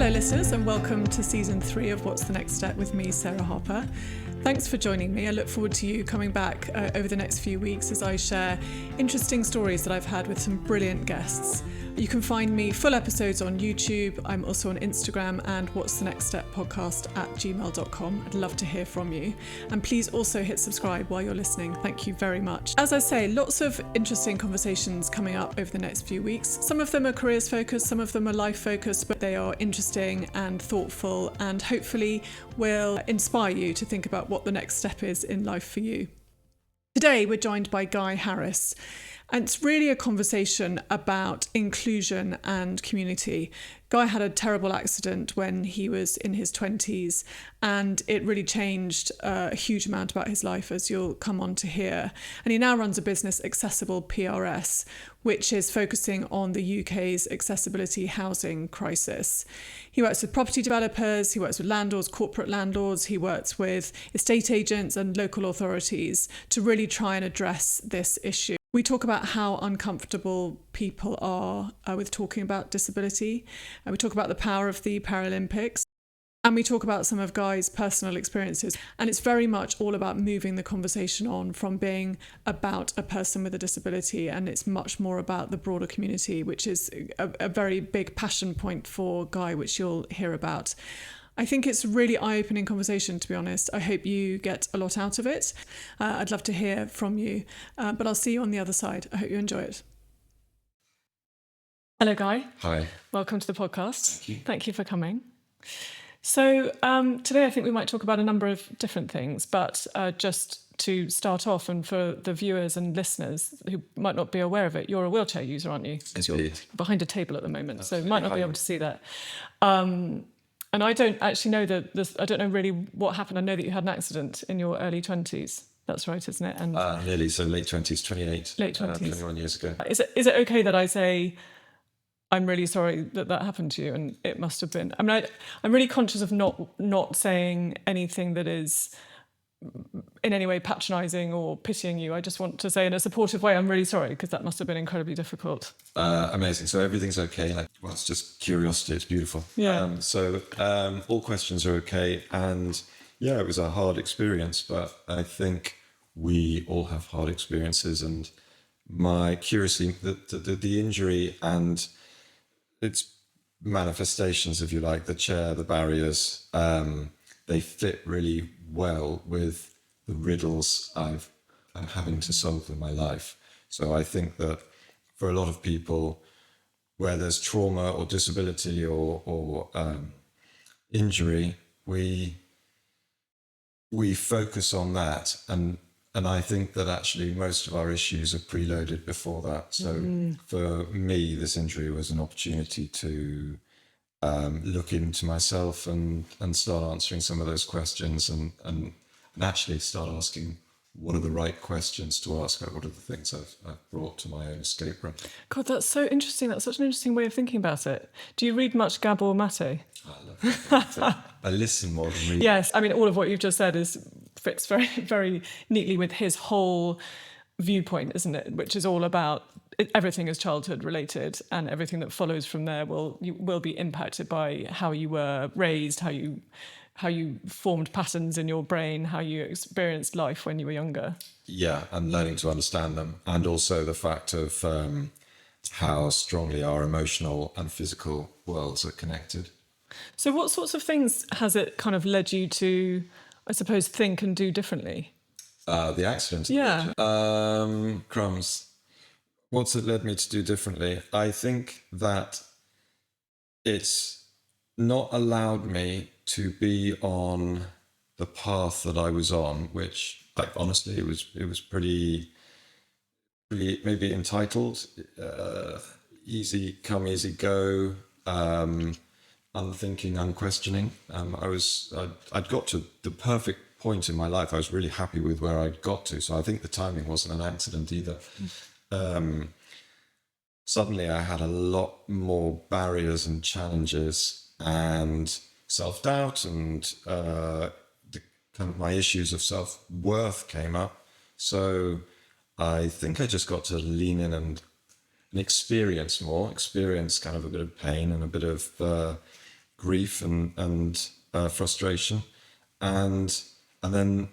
Hello listeners, and welcome to season 3 of What's the Next Step with me, Sarah Harper. Thanks for joining me. I look forward to you coming back over the next few weeks as I share interesting stories that I've had with some brilliant guests. You can find me full episodes on YouTube. I'm also on Instagram and What's the Next Step podcast at gmail.com. I'd love to hear from you. And please also hit subscribe while you're listening. Thank you very much. As I say, lots of interesting conversations coming up over the next few weeks. Some of them are careers focused, some of them are life focused, but they are interesting and thoughtful and hopefully will inspire you to think about what the next step is in life for you. Today, we're joined by Guy Harris. And it's really a conversation about inclusion and community. Guy had a terrible accident when he was in his 20s, and it really changed a huge amount about his life, as you'll come on to hear. And he now runs a business, Accessible PRS, which is focusing on the UK's accessibility housing crisis. He works with property developers, he works with landlords, corporate landlords, he works with estate agents and local authorities to really try and address this issue. We talk about how uncomfortable people are with talking about disability. We talk about the power of the Paralympics. And we talk about some of Guy's personal experiences. And it's very much all about moving the conversation on from being about a person with a disability. And it's much more about the broader community, which is a very big passion point for Guy, which you'll hear about. I think it's a really eye-opening conversation, to be honest. I hope you get a lot out of it. I'd love to hear from you, but I'll see you on the other side. I hope you enjoy it. Hello, Guy. Hi. Welcome to the podcast. Thank you. Thank you for coming. So today I think we might talk about a number of different things, but just to start off, and for the viewers and listeners who might not be aware of it, you're a wheelchair user, aren't you? Indeed. You're behind a table at the moment, That's so you might not be able to see that. And I don't actually know I don't know really what happened. I know that you had an accident in your early 20s. That's right, isn't it? And nearly, so late 20s, 28. Late 20s. 21 years ago. Is it okay that I say, I'm really sorry that happened to you, and it must have been... I mean, I'm really conscious of not saying anything that is in any way patronising or pitying you. I just want to say in a supportive way, I'm really sorry, because that must have been incredibly difficult. Amazing. So everything's okay. Well, it's just curiosity. It's beautiful. Yeah. All questions are okay. And yeah, it was a hard experience, but I think we all have hard experiences. And my curiosity, the injury and its manifestations, if you like, the chair, the barriers, they fit really well with the riddles I'm having to solve in my life. So I think that for a lot of people, where there's trauma or disability or injury, we focus on that, and I think that actually most of our issues are preloaded before that. So for me, this injury was an opportunity to look into myself and start answering some of those questions and actually start asking what are the right questions to ask, what are the things I've brought to my own escape room. God, that's so interesting. That's such an interesting way of thinking about it. Do you read much Gabor Mate? I love that. I listen more than read. Yes, I mean, all of what you've just said fits very, very neatly with his whole viewpoint, isn't it? Which is all about everything is childhood related, and everything that follows from there will be impacted by how you were raised, how you formed patterns in your brain, how you experienced life when you were younger. Yeah, and learning to understand them, and also the fact of how strongly our emotional and physical worlds are connected. So what sorts of things has it kind of led you to, I suppose, think and do differently? The accident. Yeah. Crumbs. What's it led me to do differently? I think that it's not allowed me to be on the path that I was on, which, like, honestly, it was pretty maybe entitled, easy come, easy go, unthinking, unquestioning. I'd got to the perfect point in my life. I was really happy with where I'd got to. So I think the timing wasn't an accident either. Suddenly I had a lot more barriers and challenges and self-doubt, and the kind of my issues of self-worth came up. So I think I just got to lean in and experience kind of a bit of pain and a bit of grief and frustration, and then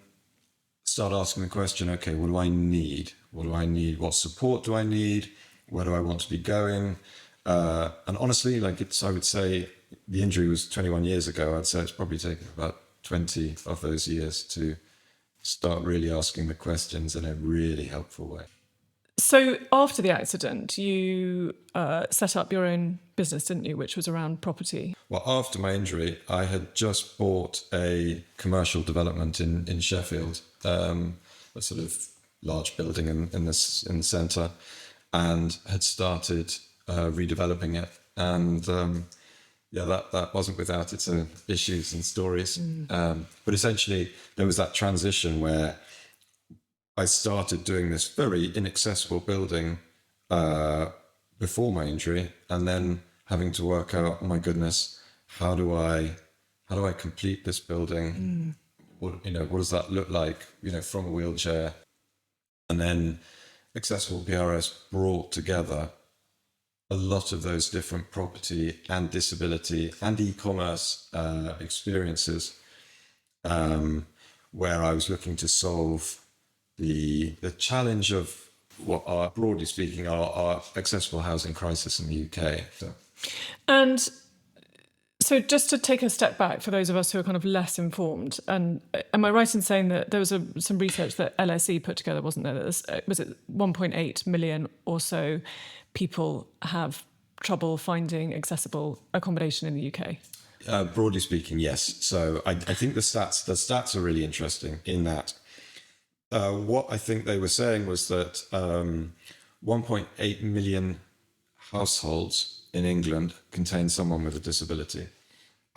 start asking the question, okay, what do I need? What do I need? What support do I need? Where do I want to be going? And honestly, I would say the injury was 21 years ago. I'd say it's probably taken about 20 of those years to start really asking the questions in a really helpful way. So after the accident, you set up your own business, didn't you, which was around property? Well, after my injury, I had just bought a commercial development in Sheffield, a sort of large building in the centre, and had started redeveloping it. And that wasn't without its own issues and stories. But essentially, there was that transition where I started doing this very inaccessible building before my injury, and then having to work out, oh my goodness, how do I complete this building? What does that look like? From a wheelchair, and then Accessible PRS brought together a lot of those different property and disability and e-commerce experiences, where I was looking to solve the challenge of what are, broadly speaking, our accessible housing crisis in the UK. And so just to take a step back for those of us who are kind of less informed, and am I right in saying that there was some research that LSE put together, wasn't there? Was it 1.8 million or so people have trouble finding accessible accommodation in the UK? Broadly speaking, yes. So I think the stats are really interesting in that. What I think they were saying was that 1.8 million households in England contain someone with a disability.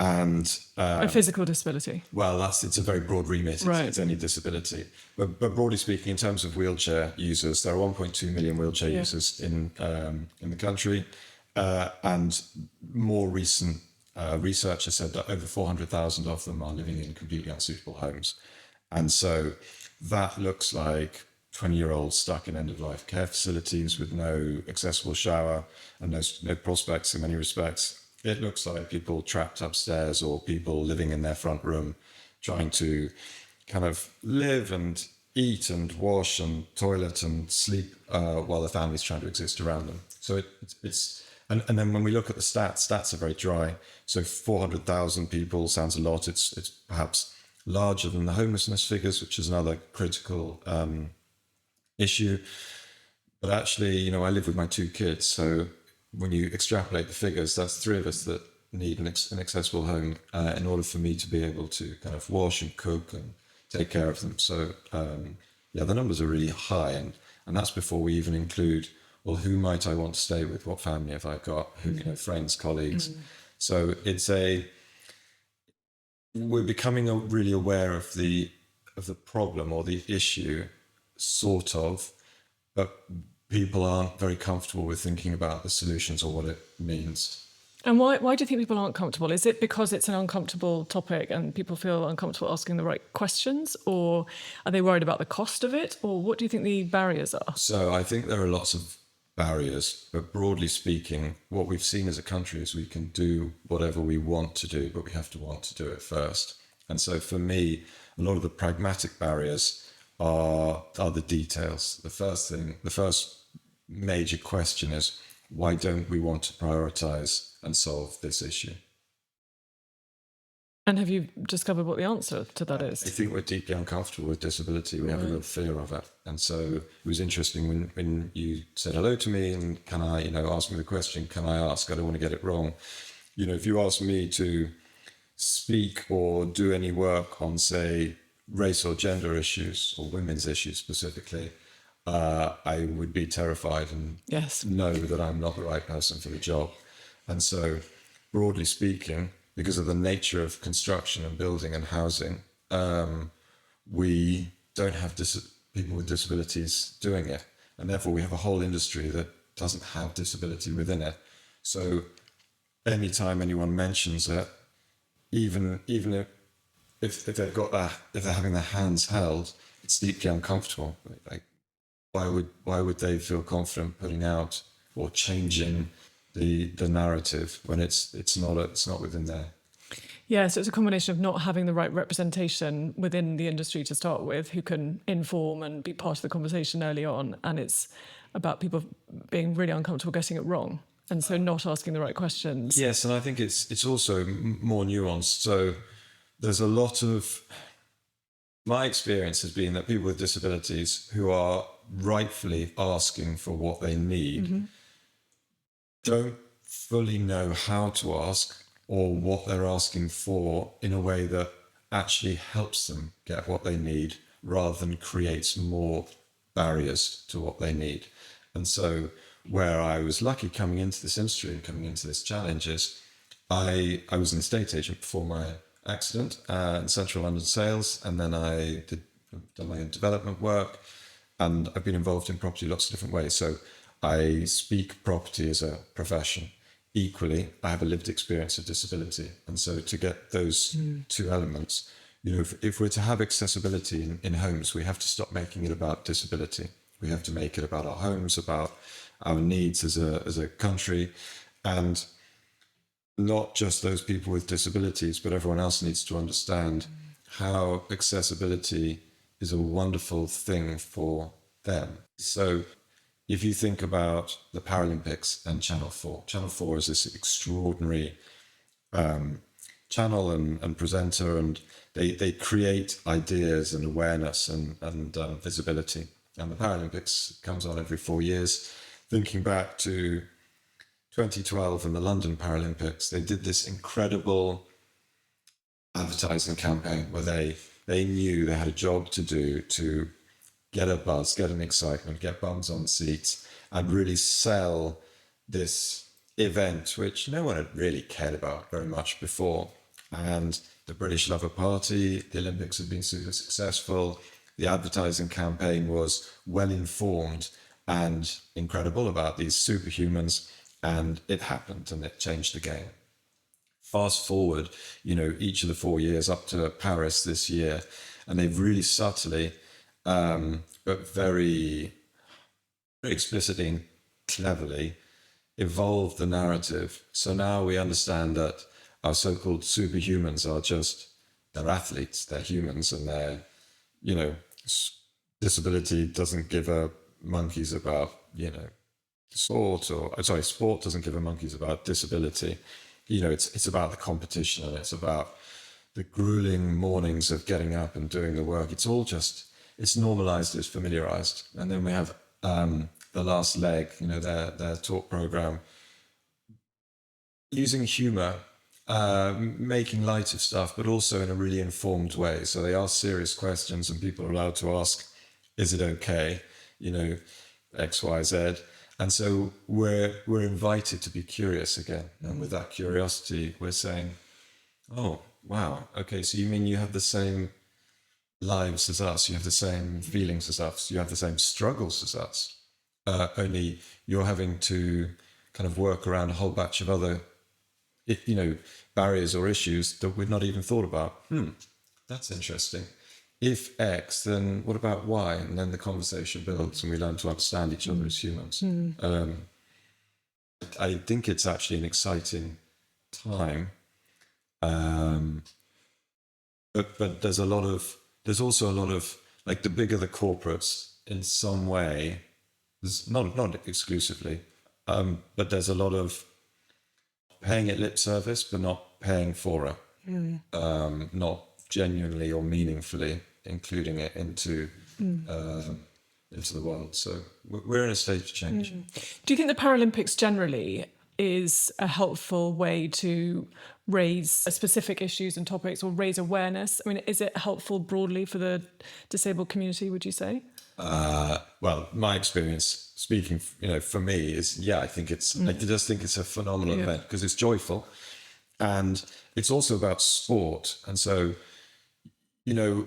And a physical disability. Well, it's a very broad remit. Right. It's any disability. But broadly speaking, in terms of wheelchair users, there are 1.2 million wheelchair users in the country. And more recent research has said that over 400,000 of them are living in completely unsuitable homes. And so that looks like 20-year-olds stuck in end-of-life care facilities with no accessible shower and no prospects in many respects. It looks like people trapped upstairs or people living in their front room trying to kind of live and eat and wash and toilet and sleep while the family's trying to exist around them. So it's and then when we look at the stats are very dry. So 400,000 people sounds a lot. It's perhaps larger than the homelessness figures, which is another critical issue. But actually, I live with my two kids. So when you extrapolate the figures, that's three of us that need an accessible home in order for me to be able to kind of wash and cook and take care of them. So the numbers are really high. And that's before we even include, well, who might I want to stay with? What family have I got? Who, friends, colleagues. So we're becoming really aware of the problem or the issue, sort of, but people aren't very comfortable with thinking about the solutions or what it means. And why do you think people aren't comfortable? Is it because it's an uncomfortable topic and people feel uncomfortable asking the right questions, or are they worried about the cost of it, or what do you think the barriers are? So I think there are lots of barriers, but broadly speaking, what we've seen as a country is we can do whatever we want to do, but we have to want to do it first. And so for me, a lot of the pragmatic barriers are the details. The first major question is, why don't we want to prioritize and solve this issue? And have you discovered what the answer to that is? I think we're deeply uncomfortable with disability. We have a real fear of it. And so it was interesting when you said hello to me and can I, ask me the question, can I ask? I don't want to get it wrong. If you ask me to speak or do any work on, say, race or gender issues or women's issues specifically, I would be terrified and know that I'm not the right person for the job. And so, broadly speaking, because of the nature of construction and building and housing, we don't have people with disabilities doing it. And therefore, we have a whole industry that doesn't have disability within it. So anytime anyone mentions it, even if they've got that, if they're having their hands held, it's deeply uncomfortable. Like, why would they feel confident putting out or changing the narrative when it's not within their Yeah, so it's a combination of not having the right representation within the industry to start with, who can inform and be part of the conversation early on. And it's about people being really uncomfortable getting it wrong. And so not asking the right questions. Yes, and I think it's also more nuanced. So there's a lot of, my experience has been that people with disabilities who are rightfully asking for what they need don't fully know how to ask or what they're asking for in a way that actually helps them get what they need rather than creates more barriers to what they need. And so where I was lucky coming into this industry and coming into this challenge is I was an estate agent before my accident in central London sales, and then I done my own development work, and I've been involved in property lots of different ways. So I speak property as a profession. Equally, I have a lived experience of disability. And so to get those two elements, you know, if we're to have accessibility in homes, we have to stop making it about disability. We have to make it about our homes, about our needs as a country, and not just those people with disabilities, but everyone else needs to understand how accessibility is a wonderful thing for them. So if you think about the Paralympics and Channel 4, Channel 4 is this extraordinary channel and presenter, and they create ideas and awareness and visibility. And the Paralympics comes on every 4 years. Thinking back to 2012 and the London Paralympics, they did this incredible advertising campaign where they knew they had a job to do to get a buzz, get an excitement, get bums on seats, and really sell this event, which no one had really cared about very much before. And the British Labour Party, the Olympics had been super successful. The advertising campaign was well informed and incredible about these superhumans, and it happened and it changed the game. Fast forward, you know, each of the 4 years up to Paris this year, and they've really subtly but very, very explicitly and cleverly evolved the narrative. So now we understand that our so-called superhumans are just, they're athletes, they're humans, and they're, you know, disability doesn't give a monkeys about, you know, sport doesn't give a monkeys about disability. You know, it's about the competition, and it's about the grueling mornings of getting up and doing the work. It's all just, it's normalized, it's familiarized. And then we have the last leg, you know, their talk program, using humor, making light of stuff, but also in a really informed way. So they ask serious questions, and people are allowed to ask, is it okay? You know, X, Y, Z. And so we're invited to be curious again. And with that curiosity, we're saying, oh, wow, okay, so you mean you have the same lives as us, you have the same feelings as us, you have the same struggles as us, only you're having to kind of work around a whole batch of other, you know, barriers or issues that we've not even thought about. That's interesting. If X, then what about Y? And then the conversation builds and we learn to understand each other as humans. I think it's actually an exciting time. But there's also a lot of, like, the bigger the corporates in some way, there's not exclusively, but there's a lot of paying it lip service, but not paying for it, not genuinely or meaningfully including it into the world. So we're in a state of change. Do you think the Paralympics generally is a helpful way to raise specific issues and topics, or raise awareness? I mean, is it helpful broadly for the disabled community, would you say? Well, my experience speaking, you know, for me is, I think I just think it's a phenomenal event because it's joyful, and it's also about sport. And so, you know,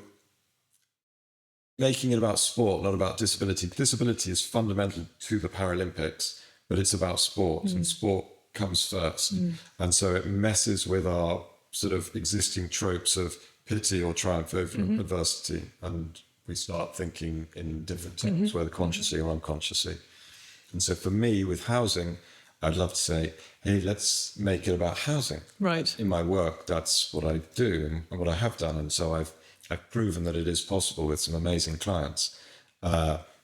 making it about sport, not about disability. Disability is fundamental to the Paralympics, but it's about sport, and sport comes first. And so it messes with our sort of existing tropes of pity or triumph over adversity. And we start thinking in different terms, whether consciously or unconsciously. And so for me, with housing, I'd love to say, hey, let's make it about housing. Right. In my work, that's what I do and what I have done. And so I've proven that it is possible with some amazing clients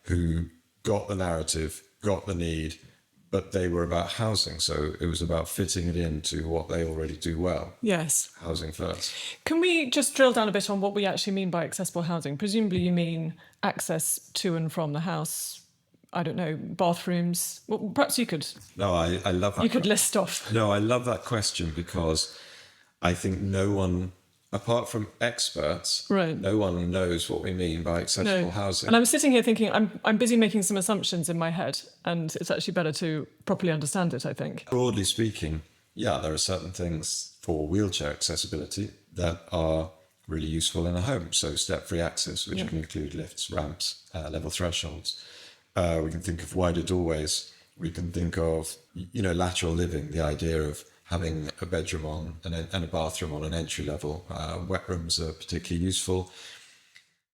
who got the narrative, got the need, but they were about housing. So it was about fitting it into what they already do well. Yes. Housing first. Can we just drill down a bit on what we actually mean by accessible housing? Presumably you mean access to and from the house. I don't know, bathrooms. Well, perhaps you could. No, I love that. You could list off. No, I love that question because I think no one, apart from experts, right, no one knows what we mean by accessible housing. And I'm sitting here thinking, I'm busy making some assumptions in my head, and it's actually better to properly understand it, I think. Broadly speaking, yeah, there are certain things for wheelchair accessibility that are really useful in a home. So step-free access, which can include lifts, ramps, level thresholds. We can think of wider doorways. We can think of, lateral living, the idea of having a bedroom on and a bathroom on an entry level. Wet rooms are particularly useful.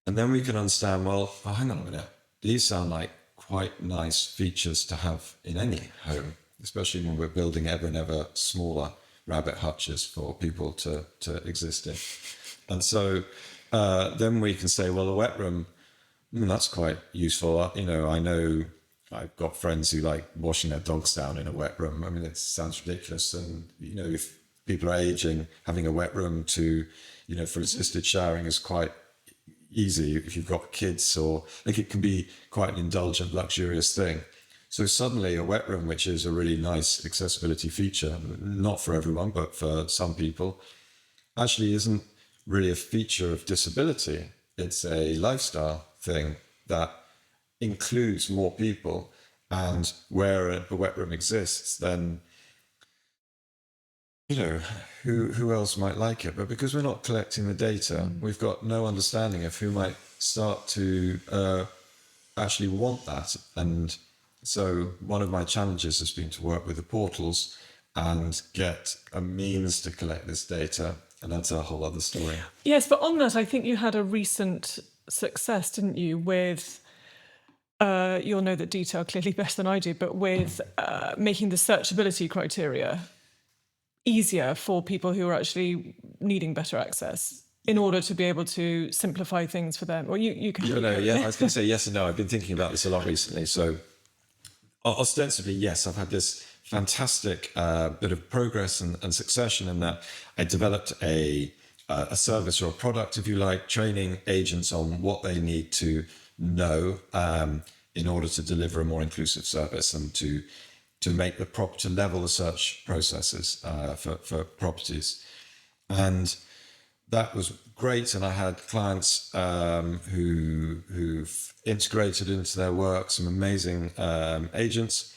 And then we can understand, well, hang on a minute. These sound like quite nice features to have in any home, especially when we're building ever and ever smaller rabbit hutches for people to exist in. And so then we can say, well, a wet room, that's quite useful. I know I've got friends who like washing their dogs down in a wet room. I mean, it sounds ridiculous. And, if people are aging, having a wet room for assisted showering is quite easy if you've got kids, or like it can be quite an indulgent, luxurious thing. So suddenly a wet room, which is a really nice accessibility feature, not for everyone, but for some people, actually isn't really a feature of disability. It's a lifestyle thing that includes more people, and where a wet room exists, then who else might like it? But because we're not collecting the data, we've got no understanding of who might start to actually want that. And so one of my challenges has been to work with the portals and get a means to collect this data. And that's a whole other story. Yes, but on that, I think you had a recent success, didn't you, with, you'll know the detail clearly better than I do, but with making the searchability criteria easier for people who are actually needing better access in order to be able to simplify things for them. Or you can... I was going to say yes and no. I've been thinking about this a lot recently. So ostensibly, yes, I've had this fantastic bit of progress and succession in that I developed a service or a product, if you like, training agents on what they need to know in order to deliver a more inclusive service and to make to level the search processes for properties. And that was great. And I had clients who've integrated into their work some amazing agents.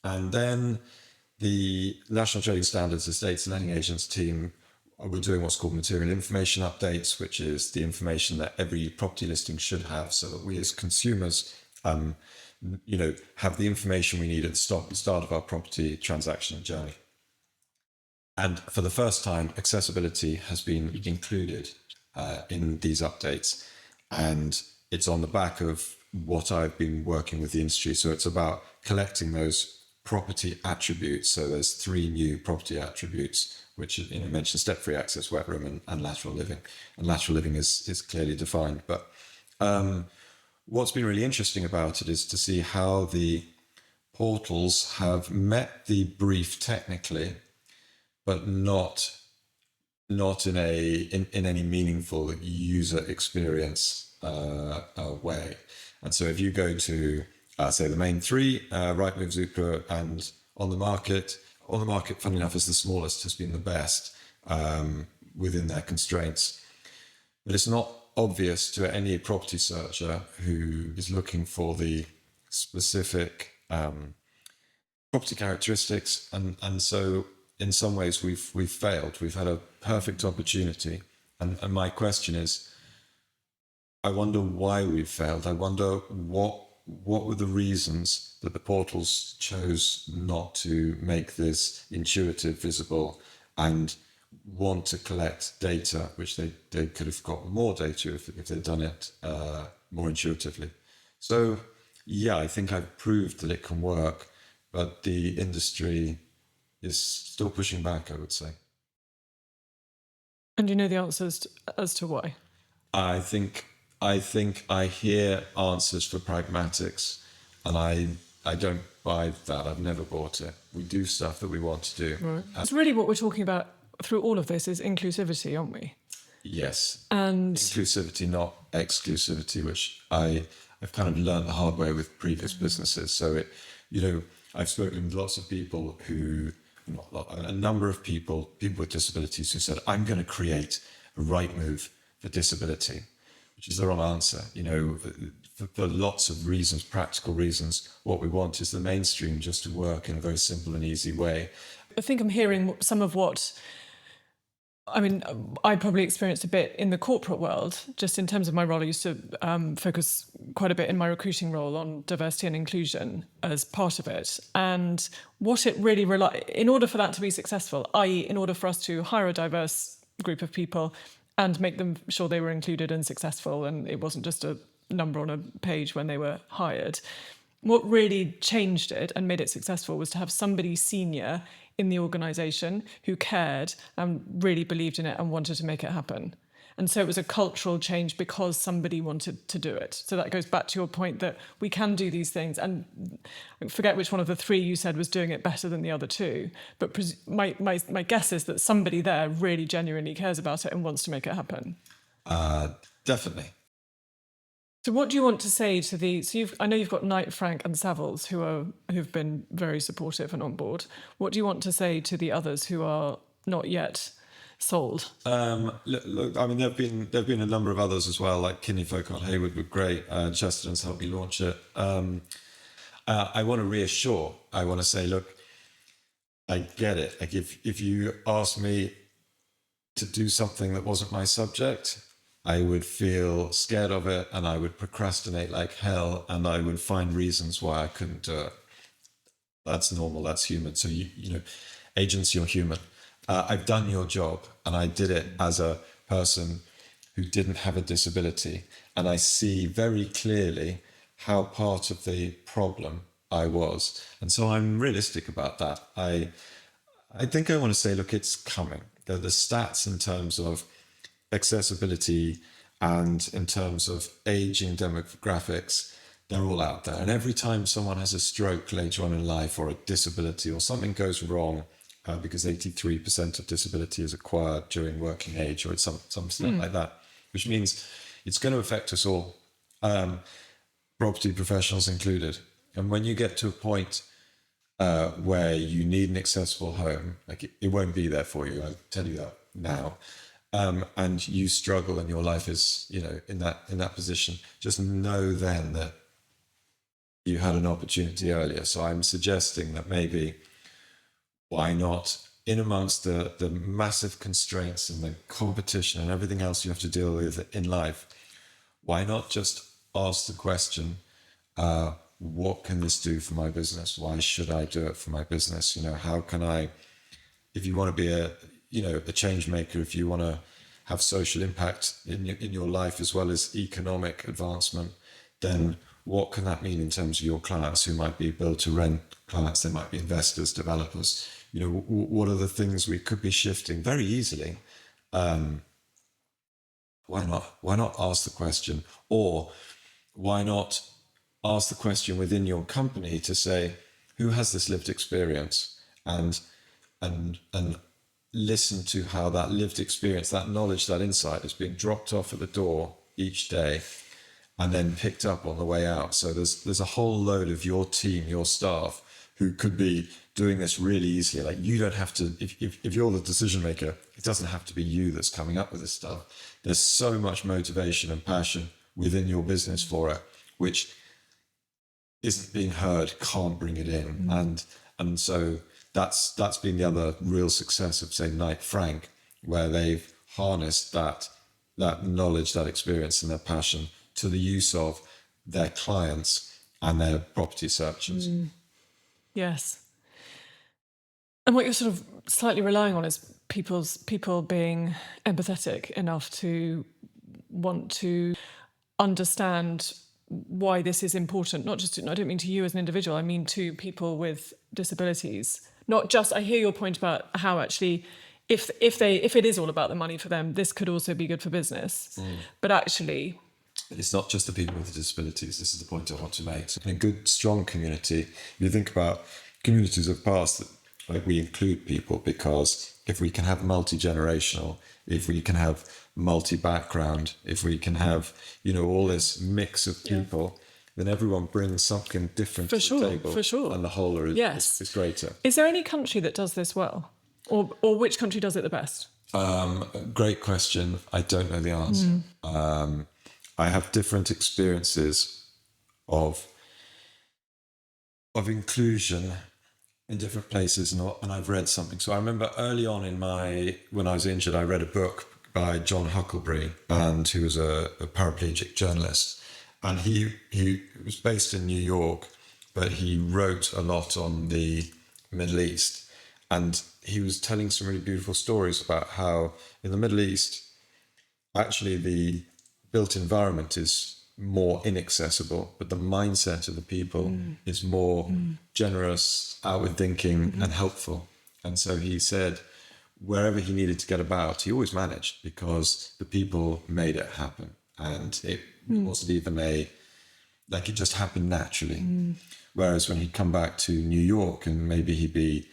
And then the National Trading Standards Estates and Letting Agents team were doing what's called material information updates, which is the information that every property listing should have, so that we as consumers, have the information we need at the start of our property transaction journey. And for the first time, accessibility has been included in these updates, and it's on the back of what I've been working with the industry. So it's about collecting those property attributes. So there's 3 new property attributes, which mentioned step-free access, wet room, and lateral living. And lateral living is clearly defined. But what's been really interesting about it is to see how the portals have met the brief technically, but not in any meaningful user experience way. And so if you go to say the main 3, Rightmove, Zoopla, and On the Market, funny enough, is the smallest, has been the best within their constraints. But it's not obvious to any property searcher who is looking for the specific property characteristics, and so in some ways we've failed. We've had a perfect opportunity, and my question is, I wonder why we've failed. I wonder what were the reasons that the portals chose not to make this intuitive, visible, and want to collect data, which they could have got more data if they'd done it more intuitively. So, yeah, I think I've proved that it can work, but the industry is still pushing back, I would say. And you know the answers as to why? I think I hear answers for pragmatics, and I don't buy that. I've never bought it. We do stuff that we want to do. Right. It's really what we're talking about through all of this is inclusivity, aren't we? Yes. And Inclusivity, not exclusivity, which I've kind of learned the hard way with previous businesses. So I've spoken with lots of people a number of people with disabilities who said, I'm going to create a right move for disability, which is the wrong answer. For lots of reasons, practical reasons, what we want is the mainstream just to work in a very simple and easy way. I think I'm hearing some of what, I probably experienced a bit in the corporate world, just in terms of my role. I used to focus quite a bit in my recruiting role on diversity and inclusion as part of it. And what it really in order for that to be successful, i.e. in order for us to hire a diverse group of people and make them sure they were included and successful, and it wasn't just a number on a page when they were hired, what really changed it and made it successful was to have somebody senior in the organisation who cared and really believed in it and wanted to make it happen. And so it was a cultural change because somebody wanted to do it. So that goes back to your point that we can do these things. And I forget which one of the three you said was doing it better than the other two. But my guess is that somebody there really genuinely cares about it and wants to make it happen. Definitely. So what do you want to say to I know you've got Knight Frank and Savills who've been very supportive and on board. What do you want to say to the others who are not yet sold? Look, there've been a number of others as well, like Kinney Folk Hayward were great. Chesterton's helped me launch it. I want to reassure. I want to say, look, I get it. Like if you asked me to do something that wasn't my subject, I would feel scared of it, and I would procrastinate like hell, and I would find reasons why I couldn't do it. That's normal. That's human. So agents, you're human. I've done your job, and I did it as a person who didn't have a disability, and I see very clearly how part of the problem I was, and so I'm realistic about that. I think I want to say, look, it's coming. The stats in terms of accessibility and in terms of aging demographics, they're all out there. And every time someone has a stroke later on in life, or a disability, or something goes wrong, because 83% of disability is acquired during working age, or it's something like that, which means it's going to affect us all, property professionals included. And when you get to a point where you need an accessible home, like it won't be there for you, I'll tell you that now. And you struggle and your life is, in that position, just know then that you had an opportunity earlier. So I'm suggesting that maybe, why not, in amongst the massive constraints and the competition and everything else you have to deal with in life, why not just ask the question, what can this do for my business? Why should I do it for my business? How can I, if you want to be a change maker, if you want to have social impact in your life as well as economic advancement, then what can that mean in terms of your clients, who might be build to rent clients? They might be investors, developers. What are the things we could be shifting very easily? Why not ask the question? Or why not ask the question within your company to say, who has this lived experience, and listen to how that lived experience, that knowledge, that insight is being dropped off at the door each day and then picked up on the way out. So there's a whole load of your team, your staff, who could be doing this really easily. Like, you don't have to, if you're the decision maker, it doesn't have to be you that's coming up with this stuff. There's so much motivation and passion within your business for it, which isn't being heard, can't bring it in. And so that's been the other real success of, say, Knight Frank, where they've harnessed that knowledge, that experience and their passion to the use of their clients and their property searchers. Yes. And what you're sort of slightly relying on is people being empathetic enough to want to understand why this is important. Not just, I don't mean to you as an individual, I mean to people with disabilities. Not just, I hear your point about how actually, if it is all about the money for them, this could also be good for business. But actually, it's not just the people with disabilities. This is the point I want to make. So in a good, strong community, if you think about communities of the past, like we include people, because if we can have multi-generational, if we can have multi-background, if we can have, all this mix of people, then everyone brings something different to the table. For sure. And the whole is greater. Is there any country that does this well? Or which country does it the best? Great question. I don't know the answer. I have different experiences of inclusion in different places, and I've read something. So I remember early on when I was injured, I read a book by John Huckleberry, and who was a paraplegic journalist, and he was based in New York, but he wrote a lot on the Middle East, and he was telling some really beautiful stories about how in the Middle East, actually the built environment is more inaccessible, but the mindset of the people is more generous, outward thinking, and helpful. And so he said, wherever he needed to get about, he always managed, because the people made it happen. And it wasn't even it just happened naturally. Whereas when he'd come back to New York, and maybe he'd be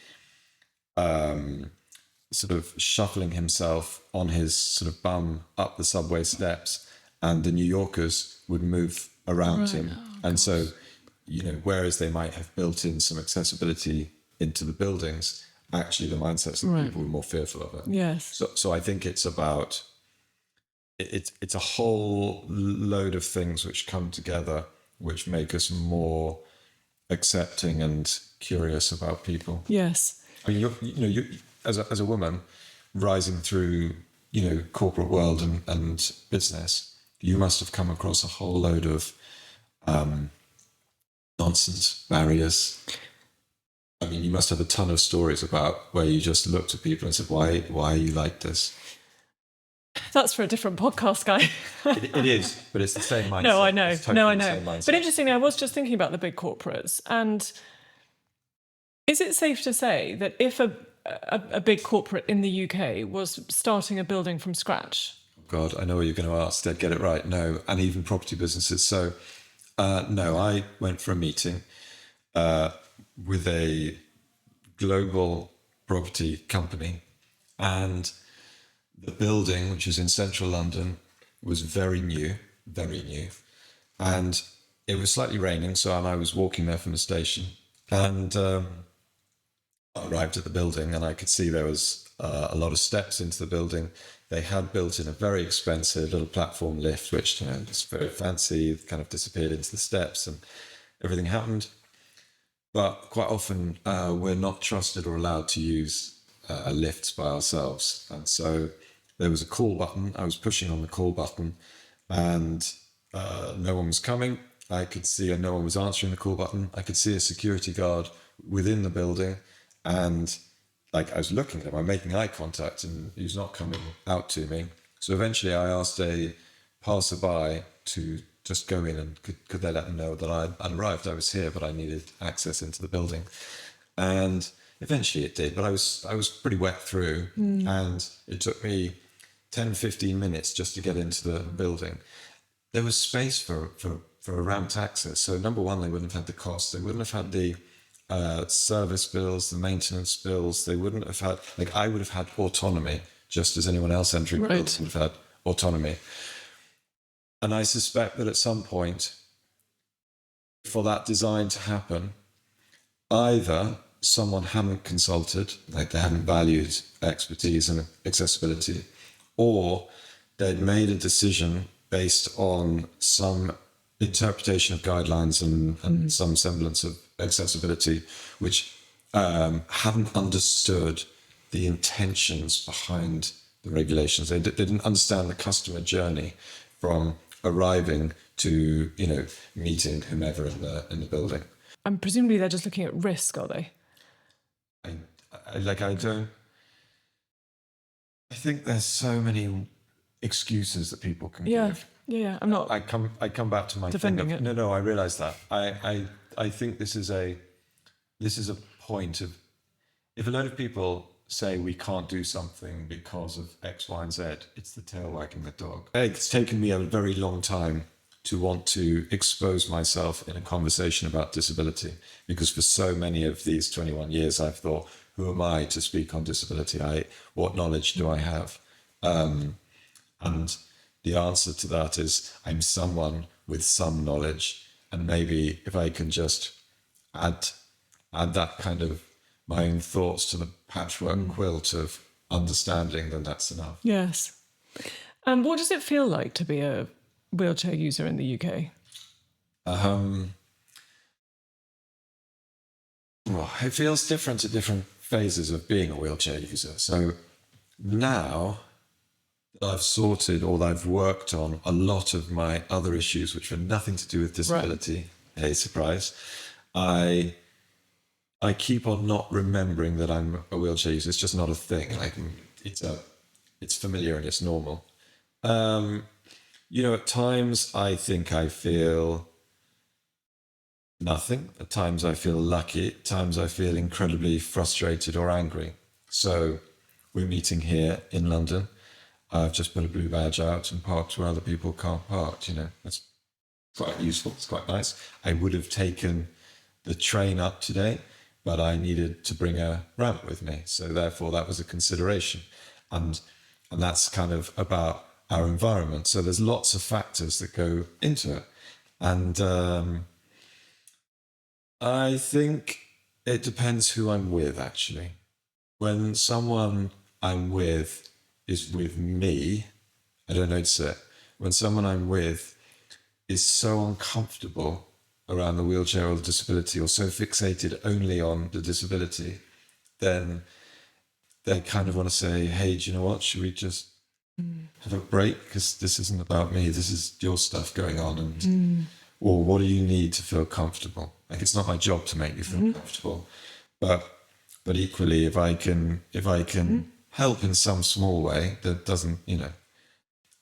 sort of shuffling himself on his sort of bum up the subway steps, and the New Yorkers would move around him. And so, whereas they might have built in some accessibility into the buildings, actually the mindsets of the people were more fearful of it. Yes. So I think it's about, it's a whole load of things which come together, which make us more accepting and curious about people. Yes. I mean, you as a woman rising through, corporate world and business, you must have come across a whole load of nonsense, barriers. I mean, you must have a ton of stories about where you just looked at people and said, why are you like this? That's for a different podcast, Guy. It is, but it's the same mindset. No, I know. Totally I know. But interestingly, I was just thinking about the big corporates. And is it safe to say that if a big corporate in the UK was starting a building from scratch? God, I know what you're going to ask. They'd get it right. No, and even property businesses. So, no, I went for a meeting with a global property company, and the building, which is in central London, was very new, and it was slightly raining. So, I was walking there from the station, and I arrived at the building, and I could see there was a lot of steps into the building. They had built in a very expensive little platform lift, which was very fancy, kind of disappeared into the steps, and everything happened. But quite often we're not trusted or allowed to use lifts by ourselves. And so there was a call button. I was pushing on the call button, and no one was coming. I could see no one was answering the call button. I could see a security guard within the building, and I was looking at him, I'm making eye contact, and he was not coming out to me. So eventually I asked a passerby to just go in, and could they let them know that I'd arrived. I was here, but I needed access into the building. And eventually it did, but I was pretty wet through, and it took me 10, 15 minutes just to get into the building. There was space for a ramped access. So number one, they wouldn't have had the cost. They wouldn't have had the service bills, the maintenance bills. They wouldn't have had, I would have had autonomy, just as anyone else entering the building would have had autonomy. And I suspect that at some point, for that design to happen, either someone hadn't consulted, they hadn't valued expertise and accessibility, or they'd made a decision based on some interpretation of guidelines and some semblance of accessibility, which hadn't understood the intentions behind the regulations. They didn't understand the customer journey from arriving to, meeting whomever in the building. And presumably they're just looking at risk, are they? I think there's so many excuses that people can give. Yeah, I'm not. I come back to my defending thing of, it. No, I realise that. I think this is a point of, if a load of people say we can't do something because of X, Y, and Z, it's the tail wagging the dog. It's taken me a very long time to want to expose myself in a conversation about disability, because for so many of these 21 years I've thought, who am I to speak on disability? What knowledge do I have? And the answer to that is, I'm someone with some knowledge, and maybe if I can just add that kind of my own thoughts to the patchwork quilt of understanding, then that's enough. Yes. What does it feel like to be a wheelchair user in the UK? Well, it feels different at different phases of being a wheelchair user. So now that I've sorted, or that I've worked on a lot of my other issues, which have nothing to do with disability, hey, surprise, I keep on not remembering that I'm a wheelchair user. It's just not a thing. Like, it's familiar and it's normal. At times I think I feel nothing. At times I feel lucky. At times I feel incredibly frustrated or angry. So we're meeting here in London. I've just put a blue badge out and parked where other people can't park. That's quite useful. It's quite nice. I would have taken the train up today, but I needed to bring a ramp with me. So therefore that was a consideration. And that's kind of about our environment. So there's lots of factors that go into it. And I think it depends who I'm with, actually. When someone I'm with is with me, I don't notice it. When someone I'm with is so uncomfortable around the wheelchair or the disability, or so fixated only on the disability, then they kind of want to say, hey, do you know what? Should we just have a break? Because this isn't about me. This is your stuff going on. And or what do you need to feel comfortable? Like, it's not my job to make you feel comfortable. But equally, if I can help in some small way that doesn't,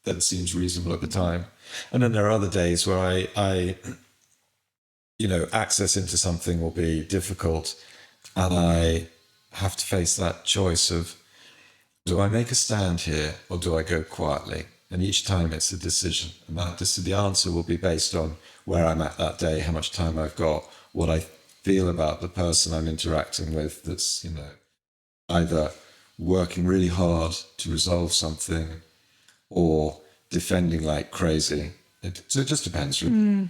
that seems reasonable at the time. And then there are other days where I access into something will be difficult, and I have to face that choice of, do I make a stand here or do I go quietly? And each time it's a decision. And the answer will be based on where I'm at that day, how much time I've got, what I feel about the person I'm interacting with that's, either working really hard to resolve something or defending like crazy. So it just depends, really.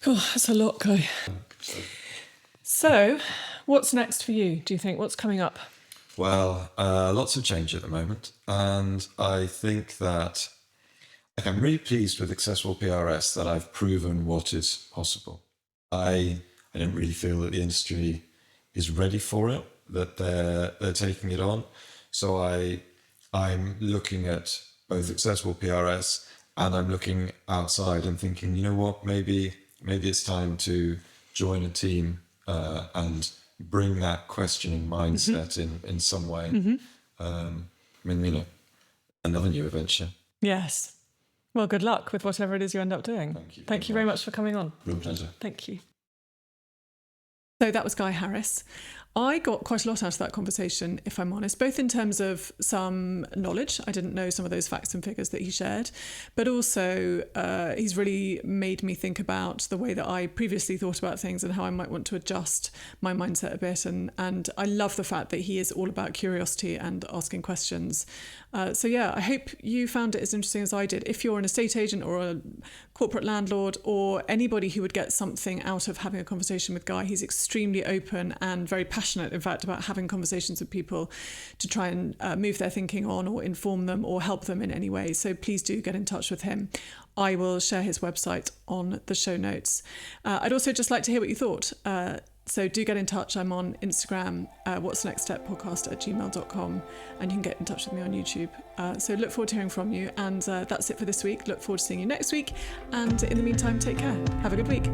Oh, that's a lot, Guy. So, what's next for you, do you think? What's coming up? Well, lots of change at the moment. And I think that I'm really pleased with Accessible PRS that I've proven what is possible. I don't really feel that the industry is ready for it, that they're taking it on. So I'm looking at both Accessible PRS, and I'm looking outside and thinking, you know what, maybe it's time to join a team and bring that questioning mindset in some way. Another new adventure. Yes. Well, good luck with whatever it is you end up doing. Thank you very much for coming on. Real pleasure. Thank you. So that was Guy Harris. I got quite a lot out of that conversation, if I'm honest, both in terms of some knowledge. I didn't know some of those facts and figures that he shared, but also he's really made me think about the way that I previously thought about things and how I might want to adjust my mindset a bit. And I love the fact that he is all about curiosity and asking questions. So yeah, I hope you found it as interesting as I did. If you're an estate agent or a corporate landlord or anybody who would get something out of having a conversation with Guy, he's extremely open and very passionate, in fact, about having conversations with people to try and move their thinking on or inform them or help them in any way. So please do get in touch with him. I will share his website on the show notes. I'd also just like to hear what you thought. So do get in touch. I'm on Instagram, What's the Next Step podcast @gmail.com, and you can get in touch with me on YouTube. So look forward to hearing from you. And that's it for this week. Look forward to seeing you next week. And in the meantime, take care. Have a good week.